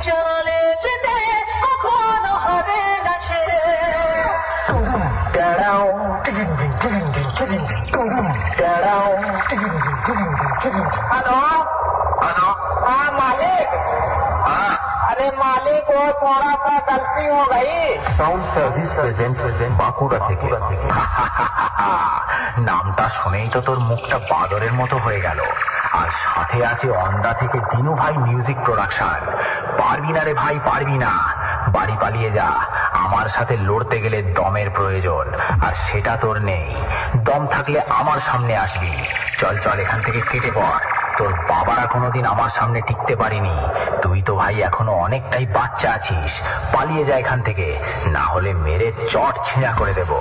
চলে যেতে কখনো হবে না সে। Hello hello. हाँ मालिक। हाँ, अरे मालिक वो थोड़ा सा गलती हो गई। সাউন্ড সার্ভিস প্রেজেন্ট বাঁকুড়া থেকে। নামটা শুনেই তো তোর মুখটা বাদরের মতো হয়ে গেল। আর সাথে আছে অন্ডা থেকে দিনু ভাই মিউজিক প্রোডাকশন। পারবি না রে ভাই, পারবি না। বাড়ি পালিয়ে যা। আমার সাথে লড়তে গেলে দমের প্রয়োজন, আর সেটা তোর নেই। দম থাকলে আমার সামনে আসবি। চল চল, এখান থেকে কেটে পড়। তোর বাবারা কোনোদিন আমার সামনে টিকতে পারিনি। তুই তো ভাই এখনো অনেকটাই বাচ্চা আছিস। পালিয়ে যা এখান থেকে, না হলে মেরে চট ছিঁড়া করে দেবো।